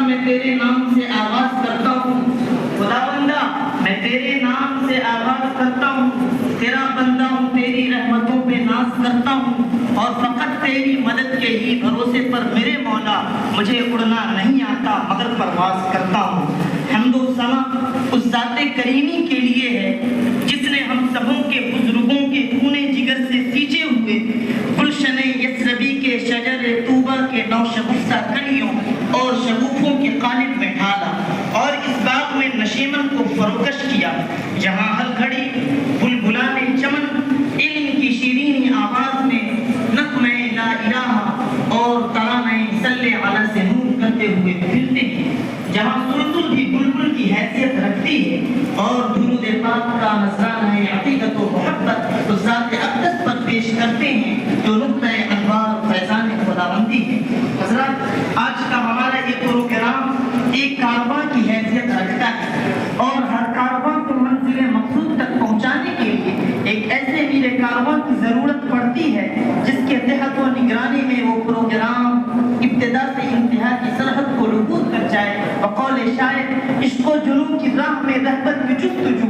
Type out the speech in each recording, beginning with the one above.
میں تیرے نام سے آغاز کرتا ہوں، خداوندہ میں تیرے نام سے آغاز کرتا ہوں، تیرا بندہ ہوں، تیری رحمتوں پہ ناز کرتا ہوں، اور فقط تیری مدد کے ہی بھروسے پر میرے مولا مجھے اڑنا نہیں آتا مگر پرواز کرتا ہوں۔ حمد و ثنا اس ذات کریمی کے لیے ہے جس نے ہم سبوں کے بزرگوں کے خون جگر سے سینچے ہوئے گلشن یثربی کے شجر طوبہ کے نوشگفتہ کلیوں اور شگوفوں کے قالب میں ڈھالا اور اس باغ میں نشیمن کو فروکش کیا جہاں ہر گھڑی بلبلان چمن علم کی شیرین آواز میں نغمہ لا الہ اور ترانہ صلی علی سے نور کرتے ہوئے پھرتے ہیں، جہاں سلطل بھی بلبل کی حیثیت رکھتی ہے اور درود پاک کا نذرانہ عقیدت و محبت اس ذات اقدس پر پیش کرتے ہیں جو نقطۂ انوار فیضان خداوندی ہے۔ حضرات، آج کا ہمارا یہ پروگرام ایک کارواں کی حیثیت رکھتا ہے اور ہر کارواں کو منزل مقصود تک پہنچانے کے لیے ایک ایسے میرے کارواں کی ضرورت پڑتی ہے جس کے تحت و نگرانی میں وہ پروگرام ابتدا سے انتہا کی سرحد کو عبور کر جائے۔ بقول شاعر، عشق و جنون کی راہ میں رہبر کی جستجو،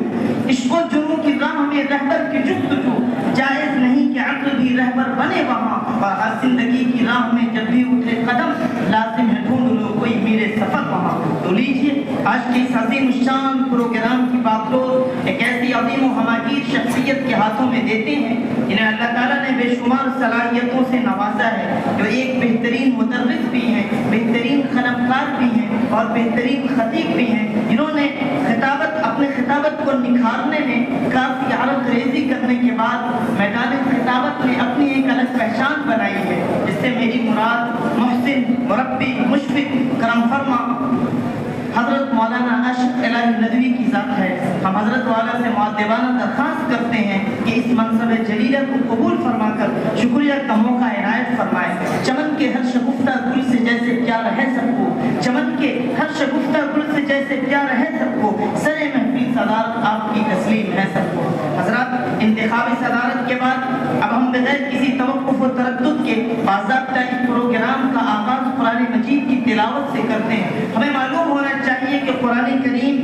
عشق و جنون کی راہ میں رہبر کی جستجو، جائز نہیں کہ عقل بھی رہبر بنے وہاں، اور ہر زندگی کی راہ میں جب بھی اٹھے قدم لازم ہے ڈھونڈ لو کوئی میرے سفر وہاں۔ تو لیجیے آج کے اس عظیم الشان پروگرام کی باتوں ایک ایسی عظیم و ہماگیر شخصیت کے ہاتھوں میں دیتے ہیں جنہیں اللہ تعالیٰ نے بے شمار صلاحیتوں سے نوازا ہے، جو ایک بہترین مدرس بھی ہیں، بہترین قلمکار بھی ہیں اور بہترین خطیب بھی ہیں، جنہوں نے اپنے خطابت کو نکھارنے میں کافی عرق ریزی کرنے کے بعد میدان خطابت میں اپنی ایک الگ پہچان بنائی ہے، جس سے میری مراد محسن، مربی، مشفق، کرم فرما حضرت مولانا عاشق الہی ندوی کی ذات ہے۔ ہم حضرت والا سے مؤدبانہ درخواست کرتے ہیں کہ اس منصب جلیلہ کو قبول فرما کر شکریہ کا موقع عنایت فرمائے۔ چمن کے ہر شگفتہ گل سے جیسے پیار ہے سب کو، چمن کے ہر شگفتہ گل سے جیسے پیار ہے سب کو، سر محفل صدارت آپ کی تسلیم ہے سب کو۔ حضرات، انتخابی صدارت کے بعد اب ہم بغیر کسی توقف و تردد کے باضابطہ اس پروگرام کا آغاز قرآن مجید کی تلاوت سے کرتے ہیں۔ ہمیں معلوم ہونا چاہیے کہ قرآن کریم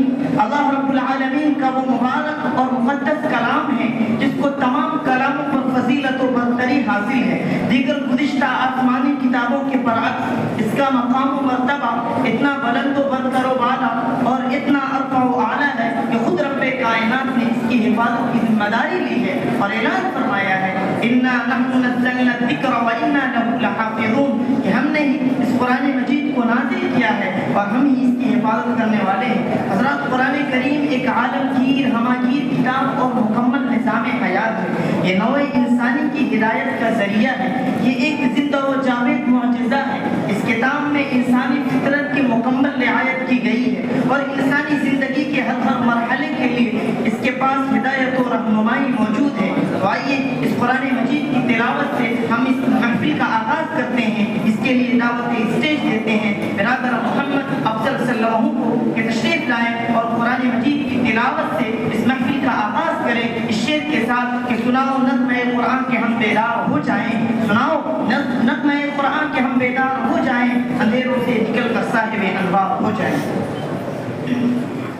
اللہ رب العالمین کا وہ مبارک اور مقدس کلام ہے جس کو تمام کلاموں پر فضیلت و برتری حاصل ہے۔ دیگر گزشتہ آسمانی کتابوں کے برعکس اس کا مقام و مرتبہ اتنا بلند و برتر و بالا اور اتنا ارفع و اعلیٰ ہے کہ خود رب کائنات نے اس کی حفاظت کی ذمہ داری لی ہے اور اعلان فرمایا ہے اِنَّا نَحْنُ نَزَّلْنَا الذِّكْرَ وَإِنَّا لَهُ لَحَافِظُونَ، کہ ہم نے ہی اس قرآن مجید کو نازل کیا ہے اور ہم ہی اس کی حفاظت کرنے والے ہیں۔ حضرات، قرآن کریم ایک عالمگیر ہماگیر کتاب اور مکمل نظام حیات ہے۔ یہ نوع انسانی کی ہدایت کا ذریعہ ہے، یہ ایک زندہ و جاوید معجزہ ہے۔ اس کتاب میں انسانی فطرت کی مکمل رعایت کی گئی ہے اور انسانی زندگی کے ہر مرحلے کے لیے اس کے پاس ہدایت و رہنمائی موجود ہے۔ تو آئیے اس قرآن مجید کی تلاوت سے ہم اس محفل کا آغاز کرتے ہیں۔ اس کے لیے دعوت اسٹیج دیتے ہیں برادر محمد افضل صلی اللہ علیہ وسلم کو کہ تشریف لائیں اور قرآن مجید کی تلاوت سے اس محفل کا آغاز کریں اس شعر کے ساتھ کہ سناؤ نغمہ قرآن کے ہم بیدار ہو جائیں، سناؤ نغمہ قرآن کے ہم بیدار ہو جائیں، اندھیروں سے نکل کر صاحب انوار ہو جائیں۔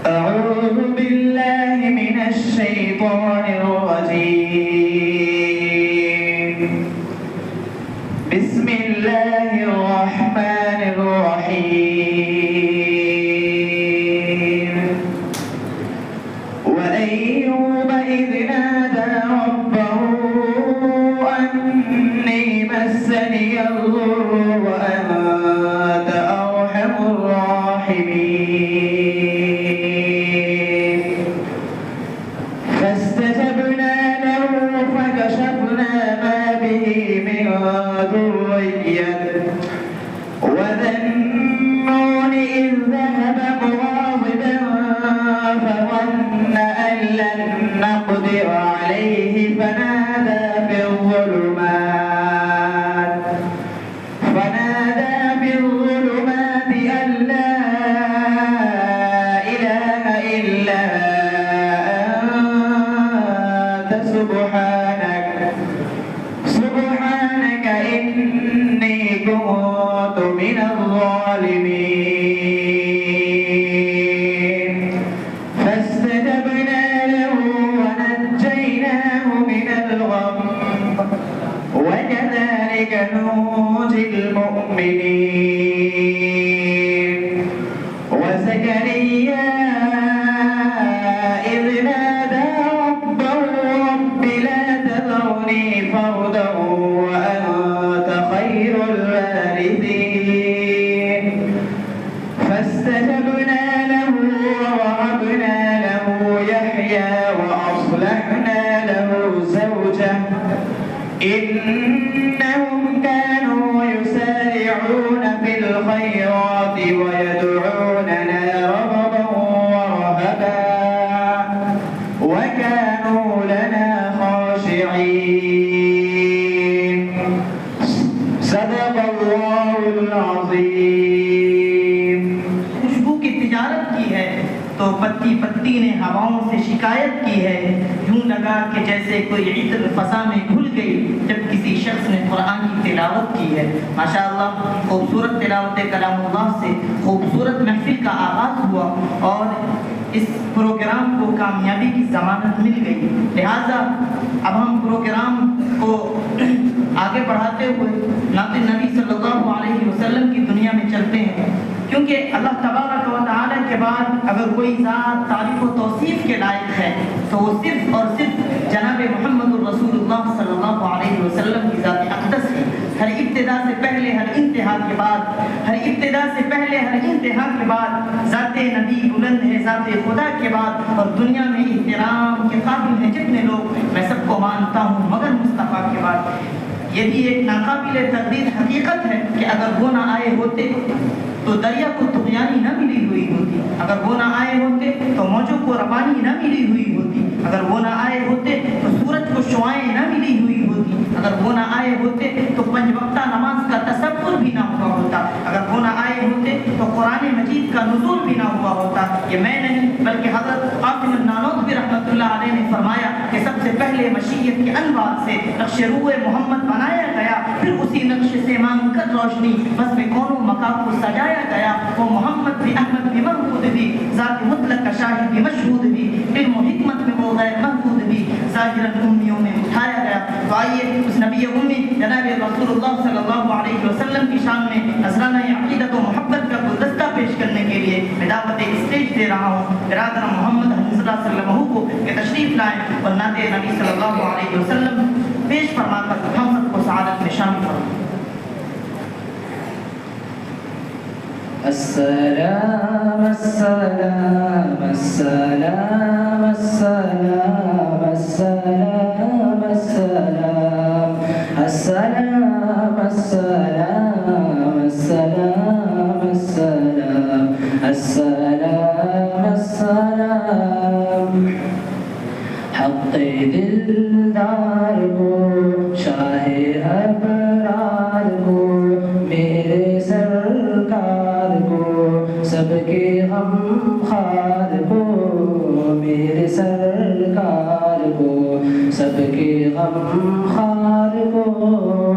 أعوذ بالله من الشيطان الرجيم بسم الله الرحمن الرحيم وأيوب إذ نادى ربه أني مسني الضر وأنت أرحم الراحمين فاستجبنا له فكشفنا ما به من ضر وذلك ويدعوننا رغبا ورهبا وكانوا لنا خاشعين صدق الله العظيم. خوشبو کی تجارت کی ہے تو پتی پتی نے ہواؤں سے شکایت کی ہے، یوں لگا کہ جیسے کوئی عطر فضا میں گھل گئی جب کسی شخص نے قرآن کی تلاوت کی ہے. ماشاءاللہ خوبصورت تلاوت کلام اللہ سے خوبصورت محفل کا آغاز ہوا اور اس پروگرام کو کامیابی کی ضمانت مل گئی. لہٰذا اب ہم پروگرام کو آگے بڑھاتے ہوئے نعت نبی صلی اللہ علیہ وسلم کی دنیا میں چلتے ہیں، کیونکہ اللہ تبارک و تعالی کے بعد اگر کوئی ذات تعریف و توصیف کے لائق ہے تو وہ صرف اور صرف جناب محمد الرسول اللہ صلی اللہ علیہ وسلم کی ذات اقدس ہے. ہر ابتدا سے پہلے ہر انتہا کے بعد، ہر ابتدا سے پہلے ہر انتہا کے بعد ذات نبی بلند ہے، ذات خدا کے بعد. اور دنیا میں احترام کے قابل ہیں جتنے لوگ، میں سب کو مانتا ہوں مگر مصطفیٰ کے بعد. یہ بھی ایک ناقابل تردید حقیقت ہے کہ اگر وہ نہ آئے ہوتے تو دریا کو طغیانی نہ ملی ہوئی ہوتی، اگر وہ نہ آئے ہوتے تو موجوں کو روانی نہ ملی ہوئی ہوتی، اگر وہ نہ آئے ہوتے تو سورج کو شعائیں نہ ملی ہوئی ہوتی، اگر وہ نہ آئے ہوتے تو پنج وقتہ نماز کا تصور بھی نہ ہوا ہوتا، اگر وہ نہ آئے ہوتے تو قرآن مجید کا نزول بھی نہ ہوا ہوتا. یہ میں نہیں بلکہ حضرت قاسم النانوتوی رحمۃ اللہ علیہ نے فرمایا کہ سب سے پہلے مشیت کے انوار سے نقش روح محمد بنایا گیا، پھر اسی نقش سے مانگ کر روشنی بس میں کونوں مقام کو سجایا گیا. وہ محمد بھی احمد بھی محمود بھی ذات مطلق کا شاہد بھی مشہود بھی علم و حکمت میں وہ غیر محدود بھی ظاہراً امیوں میں اٹھایا گیا. تو آئیے اس نبی امی جناب رسول اللہ صلی اللہ علیہ وسلم کی شان میں نذرانہ عقیدت و محبت کا گلدستہ پیش کرنے کے لیے میں دعوت اسٹیج دے رہا ہوں. برادر محمد حنیف صلی اللہ علیہ وسلم کو کہ تشریف لائیں اور نعت نبی صلی اللہ علیہ وسلم پیش فرما کر ہم سب کو سعادت میں شامل فرمائیں. السلام السلام السلام السلام السلام السلام السلام السلام السلام السلام السلام السلام. حق دلدار کو شاہ ابرار کو میرے سرکار کو سب کے غم خار کو میرے سرکار کو سب کے غم خار کو.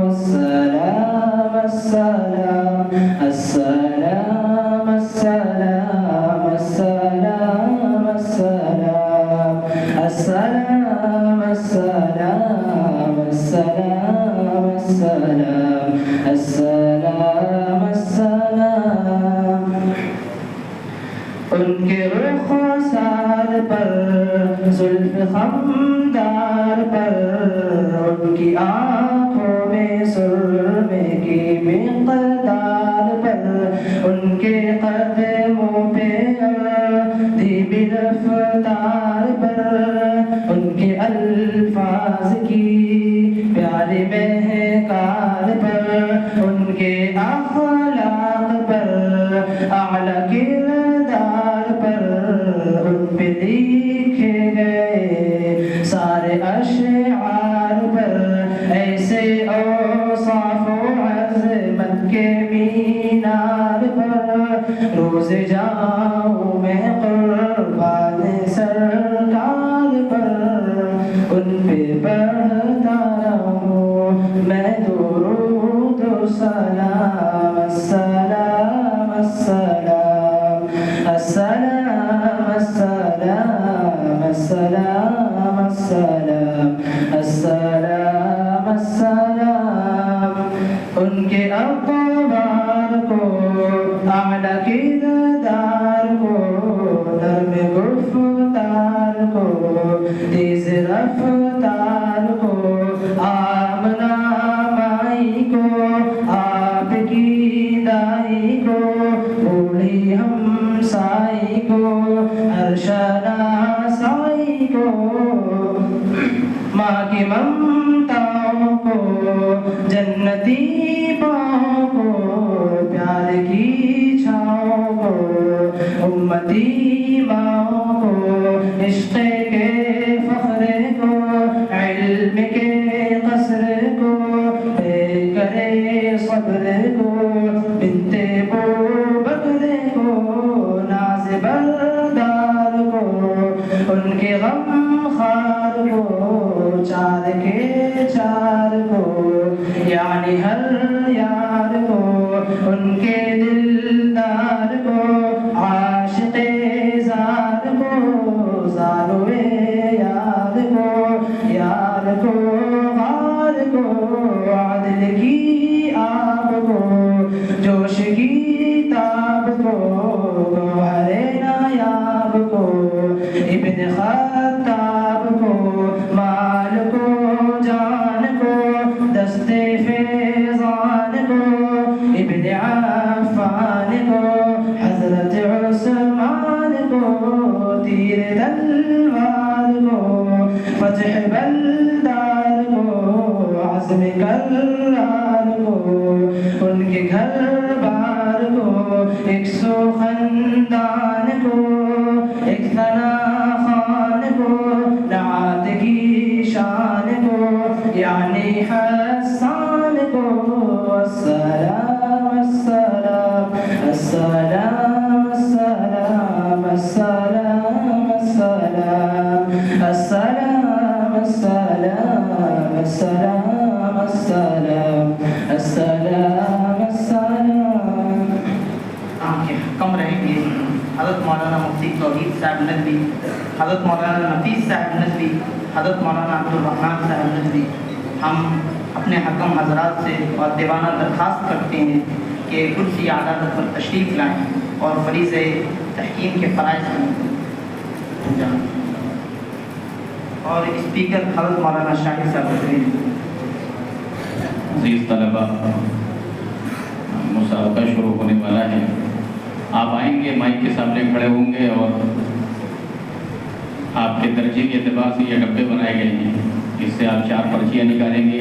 السلام السلام السلام السلام السلام السلام السلام السلام السلام السلام السلام السلام. ان کے رخسار پر زلف خمدار پر ان کی آنکھوں میں سرمے کی مقدار پر ان کے قدموں پہ دھیمی رفتار پر ان کے الفاظ کی پیاری مہکار پر ان کے اخلاق پر اعلیٰ کردار پر ان پہ لکھے گئے سارے اشعار پر ایسے اوصاف و عظمت کے مینار پر روز جاؤں میں قربان سرکار پر ان پہ پڑھتا رہوں میں درود و سلام. السلام السلام السلام السلام السلام السلام السلام السلام. ان کے اقوار کو اعلیٰ کردار کو نرم گفتار کو تیز رفتار کو آمنہ مائی کو آپ کی دائی کو بوڑھی ہمسائی کو ارشناسائی کو ماں کی ممتاؤں کو جنتی پاؤں کو پیار کی چھاؤں ماؤں کو امتی ماؤں کو عشق کے فخر کو علم کے قصر کو کرے صبر کو بنت بو بکر کو ناز بردار کو ان کے غم خار کو چار کے چار کو یعنی ہر یار کو ان کے دلدار کو عاشق زار کو زاروے یار کو غار کو عدل کی آب کو جوش کی تاب کو گوہر نایاب کو ابن خطاب کو مال کو جان کو دست فیضان کو ابن عفان کو حضرت عثمان کو تیر تلوار کو فتح بلدار کو عزم کرار کو ان کے گھر بار کو ایک سو خاندان کو ایک ثنا خان کو نعت کی شان کو یعنی حسان کو السلام السلام السلام السلام السلام السلام السلام السلام السلام السلام السلام السلام آنکھیں کم رہیں گی. حضرت مولانا مفتی توحید صاحب ندوی، حضرت مولانا نفیس صاحب ندوی، حضرت مولانا عبدالرحمن صاحب ندوی، ہم اپنے حکم حضرات سے اور دیوانہ درخواست کرتے ہیں کہ کرسی عدالت پر تشریف لائیں اور فریض تحکیم کے فرائض کو اور اسپیکر حضرت مولانا شاہد صاحب ندوی. عزیز طلبہ، مسابقہ شروع ہونے والا ہے. آپ آئیں گے، مائک کے سامنے کھڑے ہوں گے اور آپ کے درجے کے اعتبار سے یہ ڈبے بنائے گئے ہیں. اس سے آپ 4 پرچیاں نکالیں گے،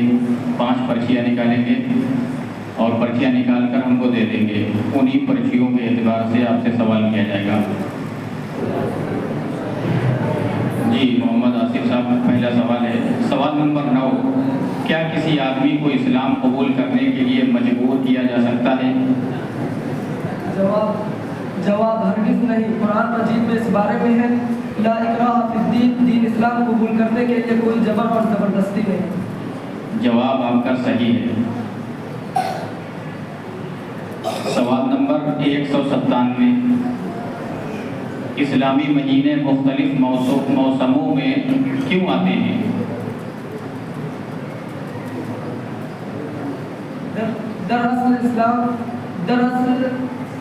5 پرچیاں نکالیں گے اور پرچیاں نکال کر ہم کو دے دیں گے. انہی پرچیوں کے اعتبار سے آپ سے سوال کیا جائے گا. جی محمد آصف صاحب، پہلا سوال ہے. سوال نمبر 9، کیا کسی آدمی کو اسلام قبول کرنے کے لیے مجبور کیا جا سکتا ہے؟ جواب ہرگز نہیں. قرآن مجید میں اس بارے میں ہے لا اکراہ فی الدین، دین اسلام قبول کرنے کے لیے کوئی جبر اور زبردستی نہیں. جواب آپ کا صحیح ہے. سوال نمبر 197، اسلامی مہینے مختلف موسموں میں کیوں آتے ہیں؟ دراصل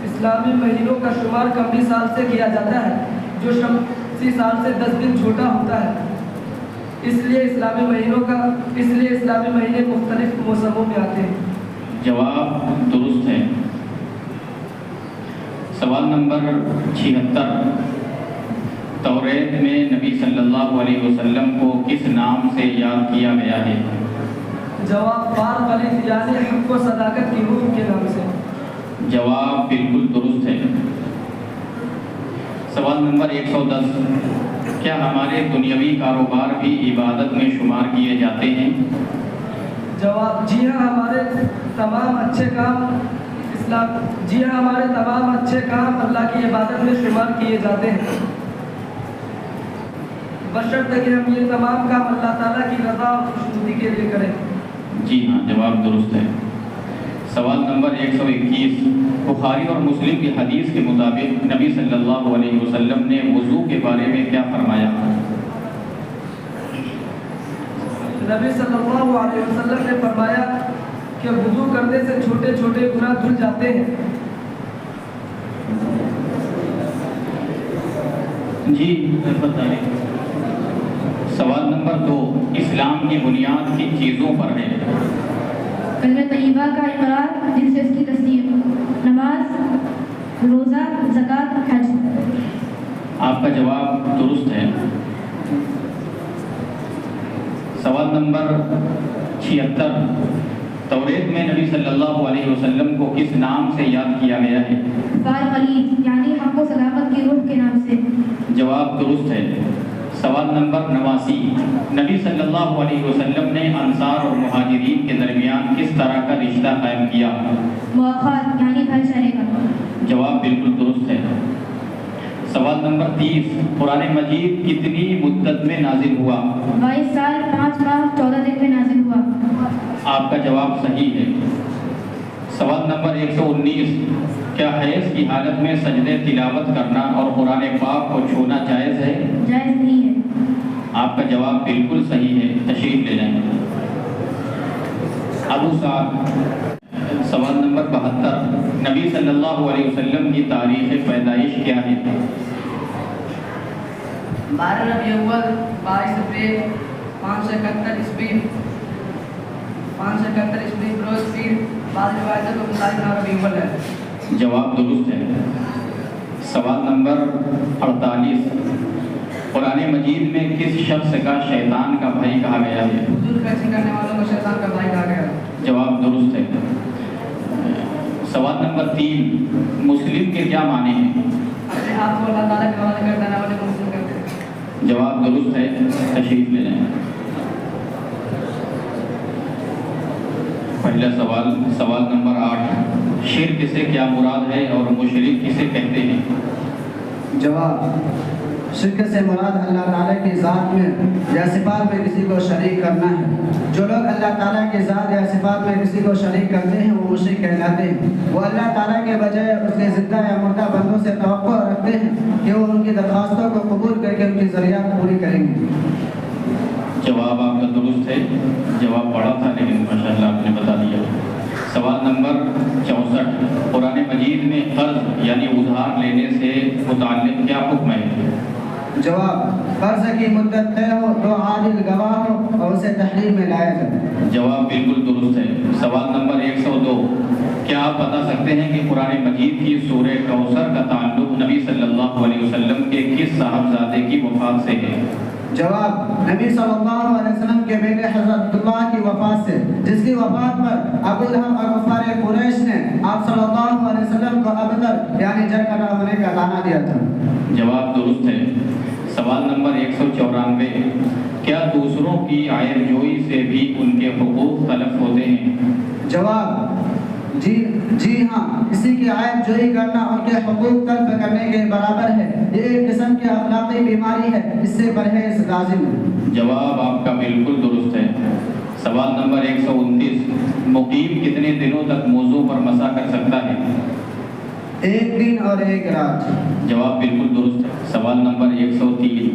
اسلامی مہینوں کا شمار قمری سال سے کیا جاتا ہے جو شمسی سال سے 10 دن چھوٹا ہوتا ہے. اس لیے اسلامی مہینے مختلف موسموں میں آتے ہیں. جواب درست ہے. سوال نمبر 76، توریت میں نبی صلی اللہ علیہ وسلم کو کس نام سے یاد کیا گیا ہے؟ جواب بار غلیظ یعنی حق و صداقت کی روح کے نام سے. جواب بالکل درست ہے. سوال نمبر 110، کیا ہمارے دنیاوی کاروبار بھی عبادت میں شمار کیے جاتے ہیں؟ جواب جی ہاں، ہمارے تمام اچھے کام اللہ کی عبادت میں شمار کیے جاتے ہیں، بشرطے کہ ہم یہ تمام کام اللہ تعالیٰ کی رضا اور خوشنودی کے لیے کریں. جی ہاں، جواب درست ہے. سوال نمبر 121، بخاری اور مسلم کی حدیث کے مطابق نبی صلی اللہ علیہ وسلم نے وضو کے بارے میں کیا فرمایا؟ نبی صلی اللہ علیہ وسلم نے فرمایا کہ وضو کرنے سے چھوٹے چھوٹے گناہ دھل جاتے ہیں. جی بتائیں. سوال نمبر 2، اسلام کی بنیاد کن چیزوں پر ہے؟ کلمہ طیبہ کا اقرار جن سے اس کی تصدیق، نماز، روزہ، زکوٰۃ، حج. آپ کا جواب درست ہے. سوال نمبر 76، توریت میں نبی صلی اللہ علیہ وسلم کو کس نام سے یاد کیا گیا ہے؟ فالخلیل یعنی حق و صداقت کی روح کے نام سے۔ جواب درست ہے۔ سوال نمبر 89، نبی صلی اللہ علیہ وسلم نے انصار اور مہاجرین کے درمیان کس طرح کا رشتہ قائم کیا؟ مواخات یعنی بھائی چارے کا۔ جواب بالکل درست ہے۔ سوال نمبر 30، قرآن مجید کتنی مدت میں نازل ہوا؟ 22 سال 5 ماہ 14 دن میں نازل ہوا۔ آپ کا جواب صحیح ہے۔ سوال نمبر 119، کیا حیض کی حالت میں سجدے تلاوت کرنا اور قرآن پاک کو چھونا جائز ہے؟ جائز نہیں ہے۔ آپ کا جواب بالکل صحیح ہے، تشریف لے جائیں۔ ابو سعد، سوال نمبر 72، نبی صلی اللہ علیہ وسلم کی تاریخ پیدائش کیا ہے؟ 12 ربیع اول 22 اپریل 571 عیسوی 571 عیسوی بروز پیر، بعض روایتوں کے مطابق 9 ربیع اول ہے۔ جواب درست ہے۔ سوال نمبر 48، قرآن مجید میں کس شخص کا شیطان کا بھائی کہا گیا ہے؟ حضور پیچھے کرنے والوں کو شیطان کا بھائی کہا گیا۔ جواب درست ہے۔ سوال نمبر 3، مسلم کے کیا معنی ہیں؟ اپنے آپ کو اللہ تعالیٰ کے حوالے کر دینے والے کو مسلم کرتے ہیں۔ جواب درست ہے، تشریف لے جائیں۔ پہلا سوال نمبر 8، شرک سے کیا مراد ہے اور مشرک کسے کہتے ہیں؟ جواب، شرک سے مراد اللہ تعالیٰ کی ذات میں یا صفات میں کسی کو شریک کرنا ہے۔ جو لوگ اللہ تعالیٰ کی ذات یا صفات میں کسی کو شریک کرتے ہیں وہ مشرک کہلاتے ہیں۔ وہ اللہ تعالیٰ کے بجائے اس کے زندہ یا مردہ بندوں سے توقع رکھتے ہیں کہ وہ ان کی درخواستوں کو قبول کر کے ان کی ضروریات پوری کریں گے۔ جواب آپ کا درست ہے۔ جواب پڑھا تھا لیکن ماشاءاللہ آپ نے بتا دیا۔ سوال نمبر 64، قرآن مجید میں قرض یعنی ادھار لینے سے متعلق کیا حکم ہے؟ جواب، قرض کی مدت طے ہو، 2 عادل گواہ ہو اور اسے تحریر میں لایا جائے۔ جواب بالکل درست ہے۔ سوال نمبر 102، کیا آپ بتا سکتے ہیں کہ قرآن مجید کی سورہ کوثر کا تعلق نبی صلی اللہ علیہ وسلم کے کس صاحبزادے کی وفات سے ہے؟ جواب، نبی صلی اللہ علیہ وسلم کے بیٹے حضرت عبداللہ کی وفات سے، جس کی وفات پر ابو لہب اور کفار قریش نے آپ صلی اللہ علیہ وسلم کو ابتر یعنی جڑ کٹا ہونے کا اعلان دیا تھا۔ جواب درست ہے۔ سوال نمبر 194، کیا دوسروں کی عیب جوئی سے بھی ان کے حقوق تلف ہوتے ہیں؟ جواب، جی ہاں، کسی کی عیب جوئی کرنا ان کے حقوق تلف کرنے کے برابر ہے۔ یہ ایک قسم کی اخلاقی بیماری ہے، اس سے پرہیز لازم ہے۔ جواب آپ کا بالکل درست ہے۔ سوال نمبر 129، مقیم کتنے دنوں تک موضوع پر مسا کر سکتا ہے؟ 1 دن اور 1 رات۔ جواب بالکل درست ہے۔ سوال نمبر 103،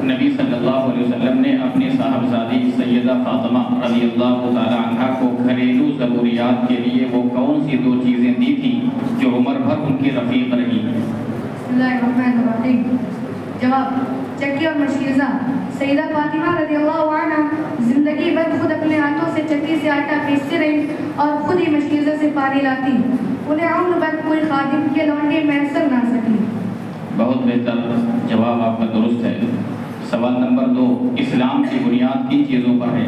نبی صلی اللہ علیہ وسلم نے اپنی صاحبزادی سیدہ فاطمہ رضی اللہ تعالی عنہا کو گھریلو ضروریات کے لیے وہ کون سی 2 چیزیں دی تھیں جو عمر بھر ان کی رفیق رہی؟ بسم اللہ الرحمن الرحیم۔ جواب، چکی اور مشیزہ۔ سیدہ فاطمہ رضی اللہ عنہ زندگی بھر خود اپنے ہاتھوں سے چکی سے آٹا پیستے رہی اور خود ہی مشیزہ سے پانی لاتی۔ انہیں عمر بھر کوئی خادم کے لونڈی میسر نہ سکی۔ بہت بہتر، جواب آپ کا درست ہے۔ سوال نمبر 2، اسلام کی بنیاد کن چیزوں پر ہے؟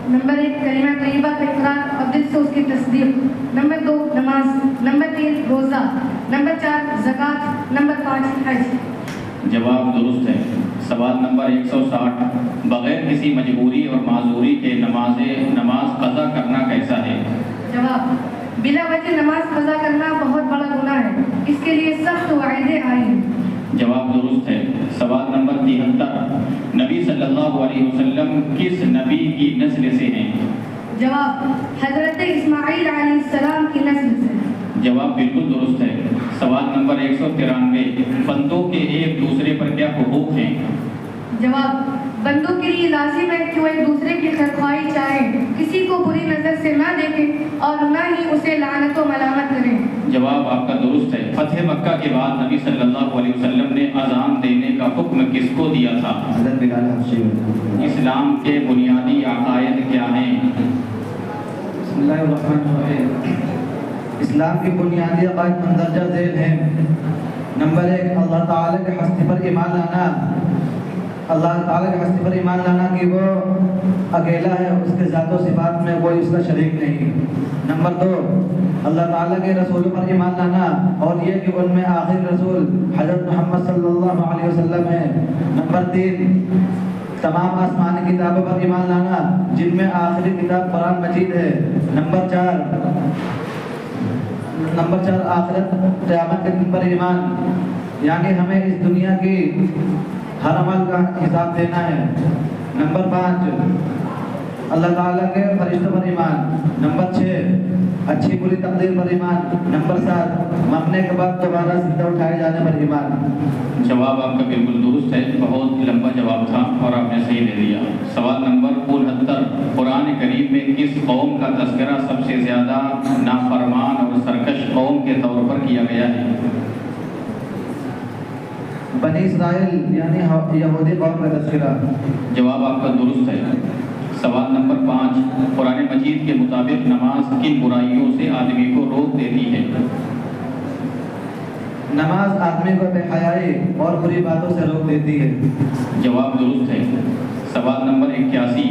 نمبر 1 کلمہ طیبہ کا اقرار اور دل سے اس کی تصدیق۔ نمبر 2 نماز۔ نمبر 3 روزہ۔ نمبر 4 زکوٰۃ۔ نمبر 5 حج۔ جواب درست ہے۔ سوال نمبر 160، بغیر کسی مجبوری اور معذوری کے نماز قضا کرنا کیسا ہے؟ جواب، بلا وجہ نماز قضا کرنا بہت بڑا گناہ ہے، اس کے لیے سخت وعیدیں آئی ہیں۔ جواب درست ہے۔ سوال نمبر 73، نبی صلی اللہ علیہ وسلم کس نبی کی نسل سے ہیں؟ جواب، حضرت اسماعیل علیہ السلام کی نسل سے۔ جواب بالکل درست ہے۔ سوال نمبر 193، بندوں کے ایک دوسرے پر کیا حقوق ہیں؟ جواب، بندوں کے لیے لازم ہے کہ وہ ایک دوسرے کی خیرخواہی چاہیں، کسی کو بری نظر سے نہ دیکھیں اور نہ ہی اسے لعنت و ملامت کریں۔ جواب آپ کا درست ہے۔ فتح مکہ کے بعد نبی صلی اللہ علیہ وسلم نے اذان دینے کا حکم کس کو دیا تھا؟ حضرت بلال حبشی۔ اسلام کے بنیادی عقائد کیا ہیں؟ بسم اللہ الرحمن الرحیم۔ اسلام کی بنیادی عقائد مندرجہ ذیل ہیں۔ نمبر 1 اللہ تعالیٰ کے ہستی پر ایمان لانا۔ نمبر 2 نماز قائم کرنا۔ نمبر 3 روزہ رکھنا۔ نمبر 4 حج۔ نمبر 5 زکوٰۃ۔ نمبر 6 اللہ تعالیٰ کی ہستی پر ایمان لانا کہ وہ اکیلا ہے، اس کے ذات و صفات میں کوئی اس کا شریک نہیں۔ نمبر 2، اللہ تعالیٰ کے رسولوں پر ایمان لانا اور یہ کہ ان میں آخری رسول حضرت محمد صلی اللہ علیہ وسلم ہے۔ نمبر 3، تمام آسمانی کتابوں پر ایمان لانا جن میں آخری کتاب قرآن مجید ہے۔ نمبر 4، آخرت قیامت کے دن پر ایمان، یعنی ہمیں اس دنیا کی ہر عمل کا حساب دینا ہے۔ نمبر 5، اللہ تعالیٰ کے فرشتوں پر ایمان۔ نمبر 6، اچھی بری تقدیر پر ایمان۔ نمبر 7، مرنے کے بعد دوبارہ زندہ اٹھائے جانے پر ایمان۔ جواب آپ کا بالکل درست ہے، بہت لمبا جواب تھا اور آپ نے صحیح دے دیا۔ سوال نمبر 69، قرآن کریم میں کس قوم کا تذکرہ سب سے زیادہ نافرمان اور سرکش قوم کے طور پر کیا گیا ہے؟ بنی اسرائیل یعنی یہودی قوم کا تذکرہ۔ جواب آپ کا درست ہے۔ سوال نمبر 5، قرآن مجید کے مطابق نماز کن برائیوں سے آدمی کو روک دیتی ہے؟ نماز آدمی کو بے حیائی اور بری باتوں سے روک دیتی ہے۔ جواب درست ہے۔ سوال نمبر 81،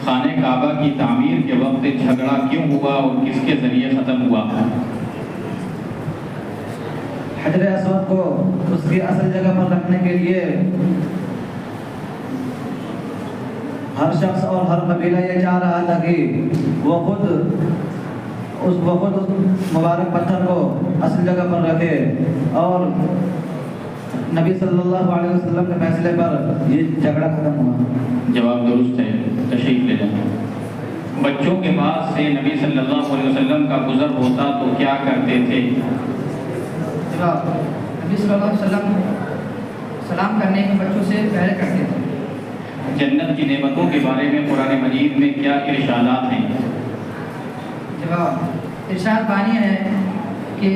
خانہ کعبہ کی تعمیر کے وقت جھگڑا کیوں ہوا اور کس کے ذریعے ختم ہوا؟ حجر اسود کو اس کی اصل جگہ پر رکھنے کے لیے ہر شخص اور ہر قبیلہ یہ چاہ رہا تھا کہ وہ خود اس مبارک پتھر کو اصل جگہ پر رکھے، اور نبی صلی اللہ علیہ وسلم کے فیصلے پر یہ جھگڑا ختم ہوا۔ جواب درست ہے، تشریف لے جائیں۔ بچوں کے پاس سے نبی صلی اللہ علیہ وسلم کا گزر ہوتا تو کیا کرتے تھے؟ نبی صلی اللہ علیہ وسلم سلام کرنے کے بچوں سے پہلے کرتے تھے۔ جنت کی نعمتوں کے بارے میں قرآن مجید میں کیا ارشادات ہیں؟ جواب، ارشاد بانی ہے کہ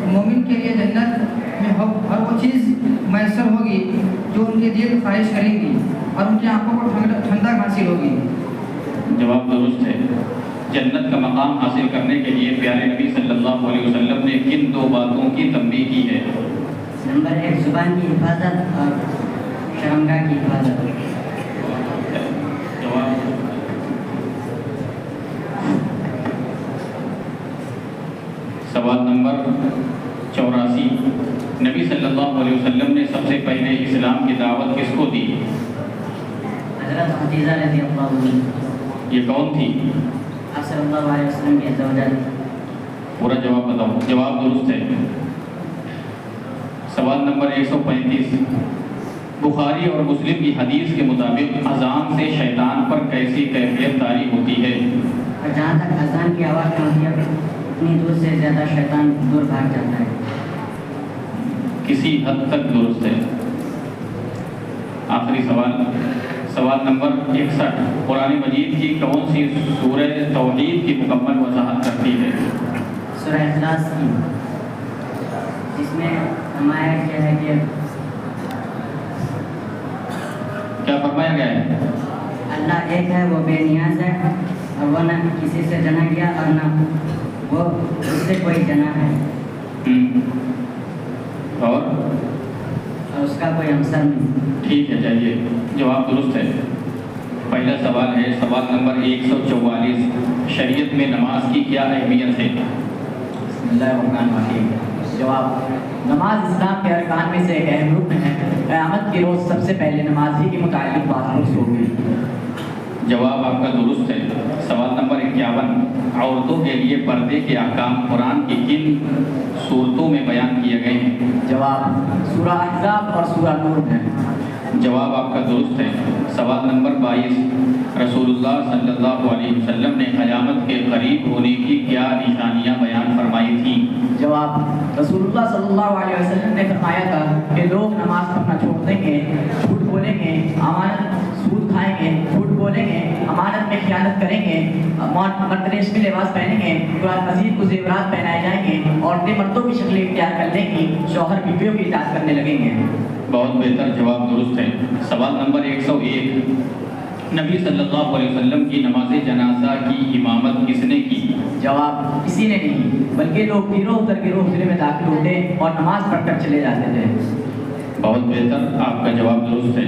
مومن کے لیے جنت میں ہر وہ چیز میسر ہوگی جو ان کے دل خواہش کریں گی اور ان کی آنکھوں کو ٹھنڈک حاصل ہوگی۔ جواب درست ہے۔ جنت کا مقام حاصل کرنے کے لیے پیارے نبی صلی اللہ علیہ وسلم نے کن 2 باتوں کی تنبیہ کی ہے؟ نمبر 1، زبان کی حفاظت اور شرمگاہ کی حفاظت۔ سوال نمبر 84، نبی صلی اللہ علیہ وسلم نے سب سے پہلے اسلام کی دعوت کس کو دی؟ حضرت خدیجہ رضی اللہ عنہ۔ یہ کون تھی؟ آپ صلی اللہ علیہ وسلم کی زوجہ۔ پورا جواب بتاؤ۔ جواب درست ہے۔ سوال نمبر 135، بخاری اور مسلم کی حدیث کے مطابق اذان سے شیطان پر کیسی کیفیت طاری ہوتی ہے؟ اور جہاں تک اذان کی آواز ہوتی ہے اتنی دور سے زیادہ شیطان دور بھاگ جاتا ہے۔ کسی حد تک درست ہے۔ آخری سوال، سوال نمبر 61، قرآن مجید کی کون سی سورہ توحید کی مکمل وضاحت کرتی ہے؟ سورہ اخلاص کی، جس میں فرمایا گیا ہے کہ کیا فرمایا گیا ہے؟ اللہ ایک ہے، وہ بے نیاز ہے، اور وہ نہ کسی سے جنا گیا اور نہ وہ اس سے کوئی جنا ہے، اور اس کا کوئی ہمسر نہیں۔ ٹھیک ہے، چلیے جواب درست ہے۔ پہلا سوال ہے، سوال نمبر 144، شریعت میں نماز کی کیا اہمیت ہے؟ بسم اللہ الرحمن الرحیم۔ جواب، نماز اسلام کے ارکان میں سے ایک اہم رکن ہے۔ قیامت کے روز سب سے پہلے نماز ہی کے متعلق بات پرس ہوگی۔ جواب آپ کا درست ہے۔ سوال نمبر 51، عورتوں کے لیے پردے کے احکام قرآن کی کن صورتوں میں بیان کیے گئے ہیں؟ جواب، سورہ احزاب اور سورہ نور میں۔ جواب آپ کا درست ہے۔ سوال نمبر 22، رسول اللہ صلی اللہ علیہ وسلم نے قیامت کے قریب ہونے کی کیا نشانیاں بیان فرمائی تھیں؟ جواب، رسول اللہ صلی اللہ علیہ وسلم نے فرمایا تھا کہ لوگ نماز پڑھنا چھوڑ دیں گے، جھوٹ بولیں گے، سود کھائیں گے، جھوٹ بولیں گے، امانت میں خیانت کریں گے، مرد ریشمی لباس پہنیں گے، قرآن مجید کو زیورات پہنائے جائیں گے، عورتیں مردوں کی شکل اختیار کر لیں گی، شوہر بیویوں کی اطاعت کرنے لگیں گے۔ بہت بہتر، جواب درست ہے۔ سوال نمبر 101، نبی صلی اللہ علیہ وسلم کی نماز جنازہ کی امامت کس نے کی؟ جواب، کسی نے نہیں، بلکہ لوگ گروہ در گروہ حجرے میں داخل ہوتے اور نماز پڑھ کر چلے جاتے تھے۔ بہت بہتر، آپ کا جواب درست ہے۔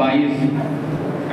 22,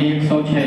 106,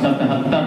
77,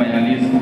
42,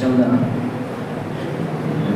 14।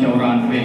94,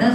10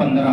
15।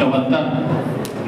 74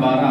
12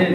1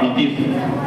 38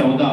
14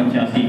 85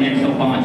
105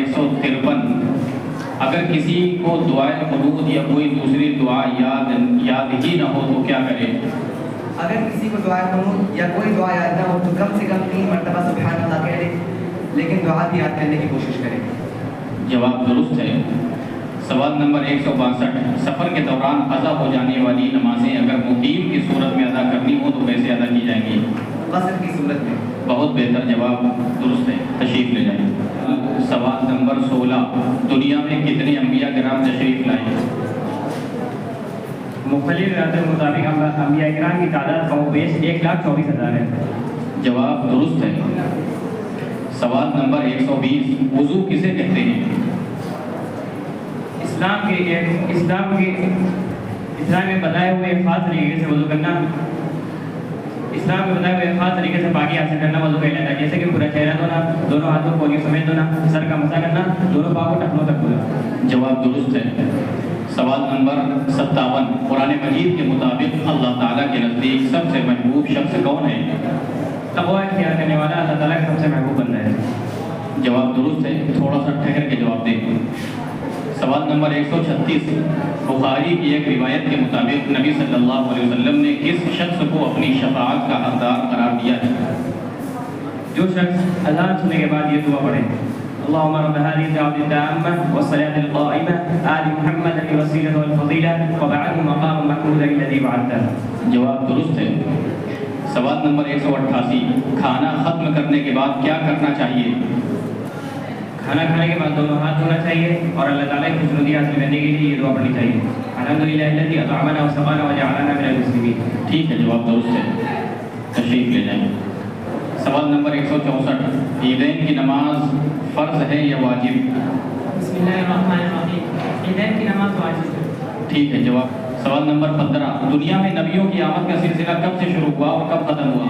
153 اگر کسی کو دعائے قنوت یا کوئی دوسری دعا یاد ہی نہ ہو تو کیا کرے؟ اگر کسی کو دعائے قنوت یا کوئی دعا یاد نہ ہو تو کم سے کم 3 مرتبہ سبحان اللہ کہہ لے، لیکن دعا بھی یاد کرنے کی کوشش کرے۔ جواب درست ہے۔ سوال نمبر 162، سفر کے دوران قضا ہو جانے والی نمازیں اگر مقیم کی صورت میں ادا کرنی ہو تو کیسے ادا کی جائیں گی؟ قصر کی صورت میں۔ بہت بہتر جواب درست ہے، تشریف لے جائیں۔ سوال نمبر 16، دنیا میں کتنے انبیاء کرام تشریف لائے؟ مختلف روایتوں کے مطابق انبیاء کرام کی تعداد کم و بیش 1,24,000 ہے۔ جواب درست ہے۔ سوال نمبر 120، وضو کسے کہتے ہیں؟ اسلام میں بتائے ہوئے خاص طریقے سے وضو کرنا، اسلام میں بتائے ہوئے خاص طریقے سے پاکی حاصل کرنا وضو کہلاتا ہے، جیسے کہ پورا چہرہ دھونا، دونوں ہاتھوں کو پولیو سمیت دھونا، سر کا مسح کرنا، دونوں پاؤں کو ٹخنوں تک دھونا۔ جواب درست ہے۔ سوال نمبر 57، قرآن مجید کے مطابق اللہ تعالیٰ کے نزدیک سب سے محبوب شخص کون ہے؟ تقویٰ اختیار کرنے والا اللہ تعالیٰ کا سب سے محبوب بندہ ہے۔ جواب درست ہے، تھوڑا سا ٹھہر کے جواب دیں۔ سوال نمبر 136، بخاری کی ایک روایت کے مطابق نبی صلی اللہ علیہ وسلم نے کس شخص کو اپنی شفاعت کا حقدار قرار دیا ہے؟ جو شخص اذان سننے کے بعد یہ دعا پڑھے، اللهم رب هذه الدعوة التامة والصلاة القائمة آل محمد الوسيلة والفضيلة وبعثه مقاما محمودا الذي وعدته۔ جواب درست ہے۔ سوال نمبر 188، کھانا ختم کرنے کے بعد کیا کرنا چاہیے؟ کھانا کھانے کے بعد دونوں ہاتھ دھونا چاہیے اور اللہ تعالیٰ کی خوشنودی حاصل کرنے کے لیے یہ دعا پڑھنی چاہیے، الحمدللہ الذی اطعمنا وسقانا وجعلنا من المسلمین۔ ٹھیک ہے، جواب درست ہے، تشریف لے جائیں۔ سوال نمبر 164، عیدین کی نماز فرض ہے یا واجب؟ بسم اللہ الرحمن الرحیم، عیدین کی نماز واجب ہے۔ ٹھیک ہے، جواب۔ سوال نمبر 15، دنیا میں نبیوں کی آمد کا سلسلہ کب سے شروع ہوا اور کب ختم ہوا؟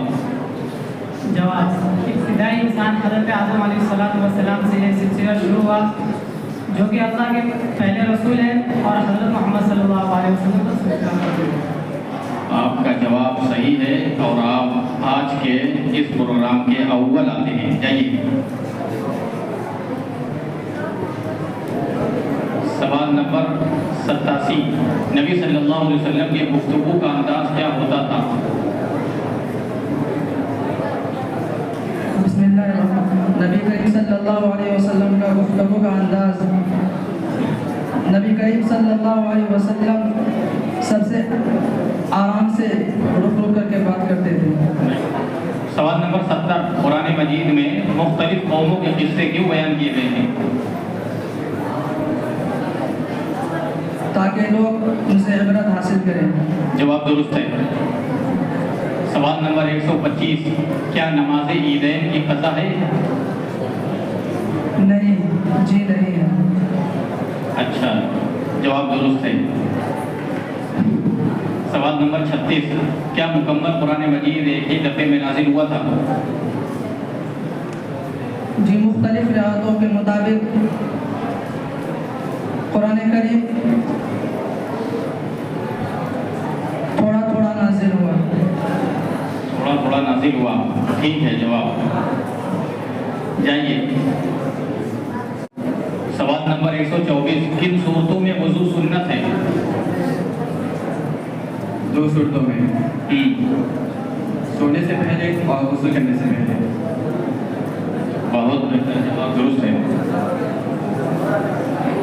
جواب، ابتدائی انسان حضرت آدم علیہ السلام سے یہ سلسلہ شروع ہوا، جو کہ اللہ کے پہلے رسول ہیں اور حضرت محمد صلی اللہ علیہ وسلم کا سلسلہ ہے۔ آپ کا جواب صحیح ہے اور آپ آج کے اس پروگرام کے اول آتے ہیں۔ جائیے۔ سوال نمبر 87، نبی صلی اللہ علیہ وسلم کی گفتگو کا انداز کیا ہوتا تھا؟ بسم اللہ الرحمن، نبی کریم صلی اللہ علیہ وسلم کا گفتگو کا انداز، نبی کریم صلی اللہ علیہ وسلم سب سے آرام سے رک رک کر کے بات کرتے تھے۔ سوال نمبر 70، قرآن مجید میں مختلف قوموں کے قصے کیوں بیان کیے گئے ہیں؟ تاکہ لوگ ان سے عبرت حاصل کریں۔ جواب درست ہے۔ سوال نمبر 125، کیا نماز عیدین کی قضا ہے؟ نہیں، جی نہیں ہے۔ اچھا، جواب درست ہے۔ سوال نمبر 36، کیا مکمل قرآن مجید ایک ہی دفعے میں نازل ہوا تھا؟ جی، مختلف روایتوں کے مطابق قرآن کریم تھوڑا تھوڑا نازل ہوا۔ تھوڑا تھوڑا نازل ہوا، ٹھیک ہے، جواب۔ جائیے۔ سوال نمبر 124، کن صورتوں میں وضو سنت ہے؟ 2 صورتوں میں، سونے سے پہلے اور غسل کرنے سے پہلے۔ بہت بہتر، جواب درست ہے۔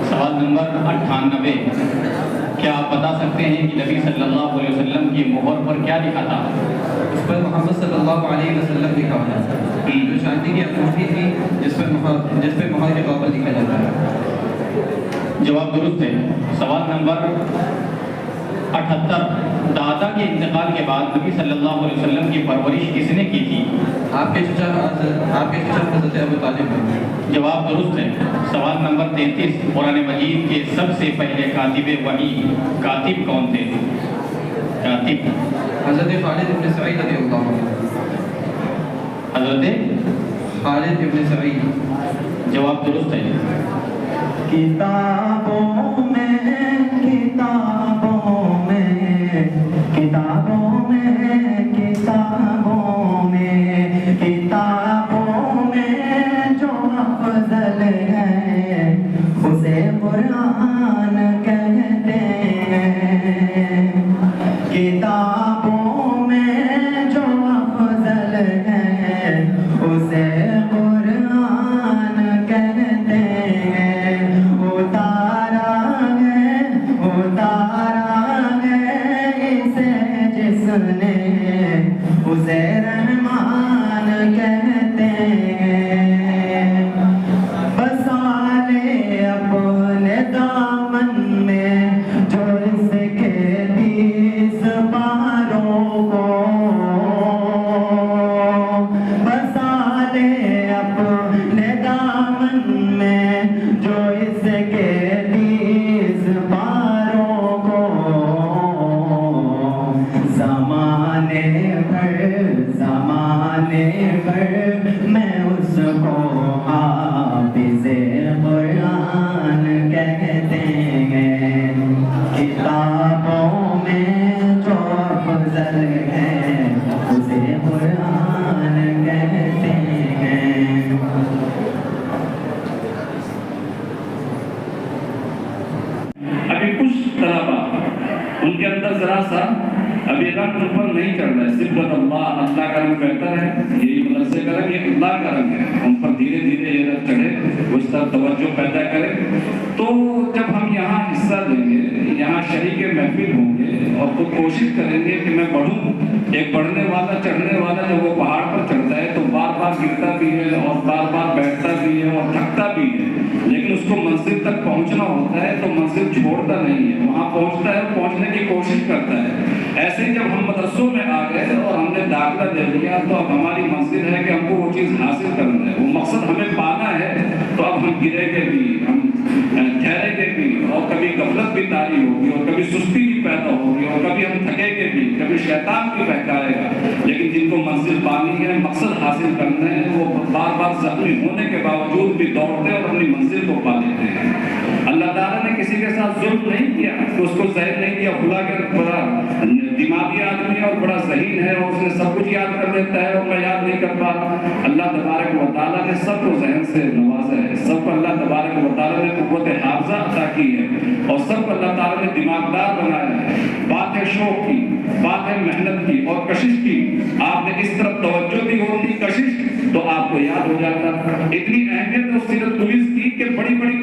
سوال نمبر 98، کیا آپ بتا سکتے ہیں کہ نبی صلی اللہ علیہ وسلم کی مہر پر کیا لکھا تھا؟ اس پر محمد صلی اللہ علیہ وسلم لکھا ہوا ہے، جو شادی کی انگوٹھی تھی جس پہ مہر کے طور پر لکھا جاتا ہے۔ جواب درست ہے۔ سوال نمبر 78، دادا کے انتقال کے بعد نبی صلی اللہ علیہ وسلم کی پرورش کس نے کی تھی؟ آپ کے چچا حضرت ابو طالب ہیں۔ جواب درست ہے۔ سوال نمبر 33، قرآن مجید کے سب سے پہلے کاتب وحی کاتب کون تھے؟ کاتب حضرت خالد ابن سعید رضی اللہ عنہ۔ حضرت خالد ابن سعید۔ جواب درست ہے۔ کتابوں میں جو افضل ہے اسے قرآن کہتے ہیں، کتابوں میں جو افضل ہے اسے قرآن کہتے ہیں، اتارا ہے اسے جس نے اسے رحمان کہتے ہیں، بسا لے اپنے دامن میں جو اس کے 30 باروں کو، بسا لے اپنے دامن میں جو اس کے 30 باروں کو، زمانے پر میں اس کو حافظ قرآن کہتے ہیں، کتابوں میں جو افضل ہے اسے قرآن کہتے ہیں۔ ابھی کچھ طلبا ان کے اندر ذرا سا ابھی رنگ اوپر نہیں چڑھ رہا ہے، صرف اللہ کا رنگ بہتر ہے، یہی مدرسے کا رنگ، یہ اللہ کا رنگ ہے، ان پر دھیرے دھیرے یہ رنگ چڑھے، وہ اس طرح توجہ پیدا کرے۔ تو جب ہم یہاں حصہ لیں گے، یہاں شریک محفل ہوں گے اور تو کوشش کریں گے کہ میں بڑھوں، ایک بڑھنے والا چڑھنے والا جب وہ پہاڑ پر چڑھتا ہے تو بار بار گرتا بھی ہے اور بار بار بیٹھتا بھی ہے اور تھکتا بھی ہے، لیکن اس کو منزل تک پہنچنا ہوتا ہے تو منزل چھوڑتا نہیں ہے، وہاں پہنچتا ہے، پہنچنے کی کوشش کرتا ہے۔ ایسے ہی جب ہم مدرسوں میں آ گئے اور ہم نے داخلہ دے لیا تو اب ہماری منزل ہے کہ ہم کو وہ چیز حاصل کرنا ہے، وہ مقصد ہمیں پانا ہے، تو اب ہم گرے گے بھی، ہم ٹھہرے گے بھی، اور کبھی غفلت بھی طاری ہوگی اور کبھی سستی بھی پیدا ہوگی اور کبھی ہم تھکے گے بھی، کبھی شیطان بھی بہکائے گا، لیکن جن کو منزل پانی ہے، مقصد حاصل کرنا ہے، وہ بار بار زخمی ہونے کے باوجود بھی دوڑتے اور اپنی منزل کو پا لیتے ہیں۔ اللہ تعالیٰ نے کسی کے ساتھ ظلم نہیں کیا، اس کو زہر نہیں دیا، بھلا کے بڑا دماغی آدمی ہے اور بڑا ذہین ہے اور اس نے سب کچھ یاد کر لیتا ہے اور میں یاد نہیں کر پا رہا۔ اللہ تبارک و تعالیٰ نے سب کو ذہن سے نوازا ہے، سب کو اللہ تبارک و تعالیٰ نے قوت حافظہ عطا کی ہے اور سب کو اللہ تعالیٰ نے دماغدار بنایا ہے۔ بات ہے شوق کی، بات ہے محنت کی اور کشش کی، آپ نے اس طرف توجہ دی ہوتی کشش تو آپ کو یاد ہو جاتا۔ اتنی اہمیت ہے اس سیرت پولیس کی کہ بڑی بڑی